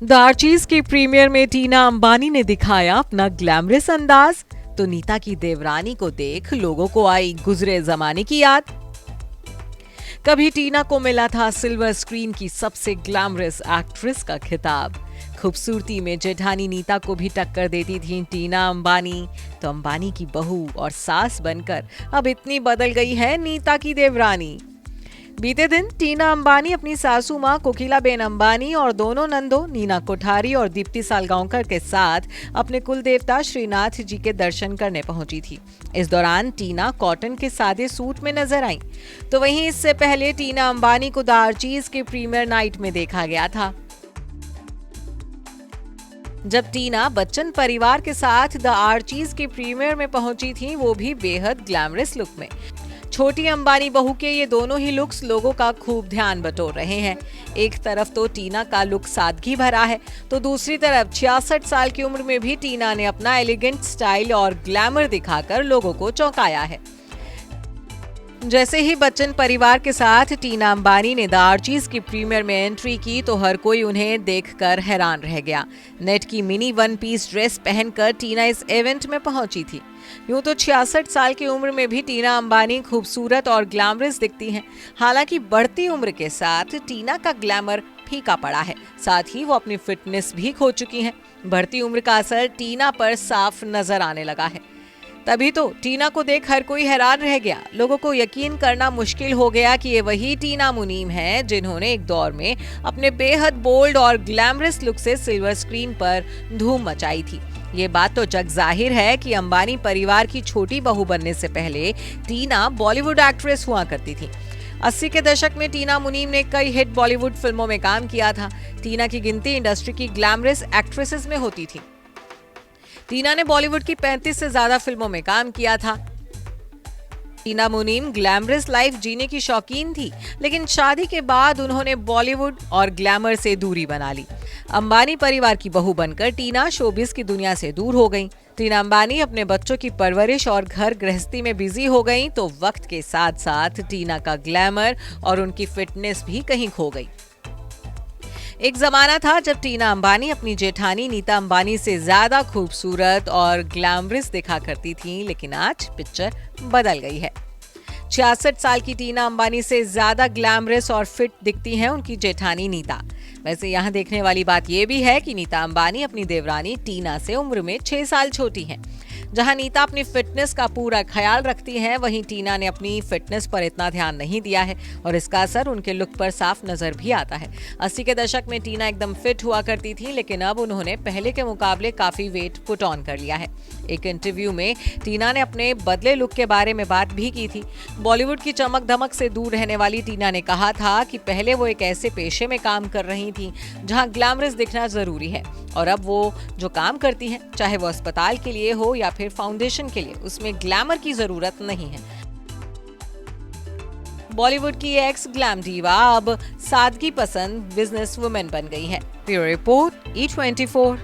The Archies के premiere में टीना अंबानी ने दिखाया अपना ग्लैमरस अंदाज। तो नीता की देवरानी को देख लोगों को आई गुजरे जमाने की याद। कभी टीना को मिला था सिल्वर स्क्रीन की सबसे ग्लैमरस एक्ट्रेस का खिताब। खूबसूरती में जेठानी नीता को भी टक्कर देती थी टीना अंबानी। तो अंबानी की बहू और सास बनकर अब इतनी बदल गई है नीता की देवरानी। बीते दिन टीना अंबानी अपनी सासू मां कोकिलाबेन अंबानी और दोनों नंदों नीना कोठारी और दीप्ति सालगांवकर के साथ अपने कुल देवता श्रीनाथ जी के दर्शन करने पहुंची थी। इस दौरान टीना कॉटन के सादे सूट में नजर आई। तो वहीं इससे पहले टीना अंबानी को द आर्चीज के प्रीमियर नाइट में देखा गया था, जब टीना बच्चन परिवार के साथ द आर्चीज के प्रीमियर में पहुंची थी, वो भी बेहद ग्लैमरस लुक में। छोटी अंबानी बहू के ये दोनों ही लुक्स लोगों का खूब ध्यान बटोर रहे हैं। एक तरफ तो टीना का लुक सादगी भरा है, तो दूसरी तरफ 66 साल की उम्र में भी टीना ने अपना एलिगेंट स्टाइल और ग्लैमर दिखाकर लोगों को चौंकाया है। जैसे ही बच्चन परिवार के साथ टीना अंबानी ने द आर्चीज की प्रीमियर में एंट्री की, तो हर कोई उन्हें देखकर हैरान रह गया। नेट की मिनी वन पीस ड्रेस पहनकर टीना इस इवेंट में पहुंची थी। यूं तो 66 साल की उम्र में भी टीना अंबानी खूबसूरत और ग्लैमरस दिखती हैं। हालांकि बढ़ती उम्र के साथ टीना का ग्लैमर फीका पड़ा है, साथ ही वो अपनी फिटनेस भी खो चुकी हैं। बढ़ती उम्र का असर टीना पर साफ नजर आने लगा है। तभी तो टीना को देख हर कोई हैरान रह गया। लोगों को यकीन करना मुश्किल हो गया कि ये वही टीना मुनीम है जिन्होंने एक दौर में अपने बेहद बोल्ड और ग्लैमरस लुक से सिल्वर स्क्रीन पर धूम मचाई थी। ये बात तो जग जाहिर है कि अंबानी परिवार की छोटी बहू बनने से पहले टीना बॉलीवुड एक्ट्रेस हुआ करती थी। 80 के दशक में टीना मुनीम ने कई हिट बॉलीवुड फिल्मों में काम किया था। टीना की गिनती इंडस्ट्री की ग्लैमरस एक्ट्रेसेस में होती थी। टीना ने बॉलीवुड की 35 से ज्यादा फिल्मों में काम किया था। टीना मुनीम ग्लैमरस लाइफ जीने की शौकीन थी, लेकिन शादी के बाद उन्होंने बॉलीवुड और ग्लैमर से दूरी बना ली। अंबानी परिवार की बहू बनकर टीना शोबिस की दुनिया से दूर हो गईं। टीना अंबानी अपने बच्चों की परवरिश और घर गृहस्थी में बिजी हो गईं, तो वक्त के साथ साथ टीना का ग्लैमर और उनकी फिटनेस भी कहीं खो गई। एक जमाना था जब टीना अंबानी अपनी जेठानी नीता अंबानी से ज्यादा खूबसूरत और ग्लैमरस दिखा करती थी, लेकिन आज पिक्चर बदल गई है। 66 साल की टीना अंबानी से ज्यादा ग्लैमरस और फिट दिखती हैं उनकी जेठानी नीता। वैसे यहाँ देखने वाली बात यह भी है कि नीता अंबानी अपनी देवरानी टीना से उम्र में 6 साल छोटी हैं। जहां नीता अपनी फिटनेस का पूरा ख्याल रखती हैं, वहीं टीना ने अपनी फिटनेस पर इतना ध्यान नहीं दिया है और इसका असर उनके लुक पर साफ नजर भी आता है। 80 के दशक में टीना एकदम फिट हुआ करती थी, लेकिन अब उन्होंने पहले के मुकाबले काफी वेट पुट ऑन कर लिया है। एक इंटरव्यू में टीना ने अपने बदले लुक के बारे में बात भी की थी। बॉलीवुड की चमक धमक से दूर रहने वाली टीना ने कहा था कि पहले वो एक ऐसे पेशे में काम कर रही थी जहां ग्लैमरस दिखना जरूरी है, और अब वो जो काम करती हैं, चाहे वो अस्पताल के लिए हो या फिर फाउंडेशन के लिए, उसमें ग्लैमर की जरूरत नहीं है। बॉलीवुड की एक्स ग्लैम डीवा अब सादगी पसंद बिजनेस वुमेन बन गई है। Bureau report E24।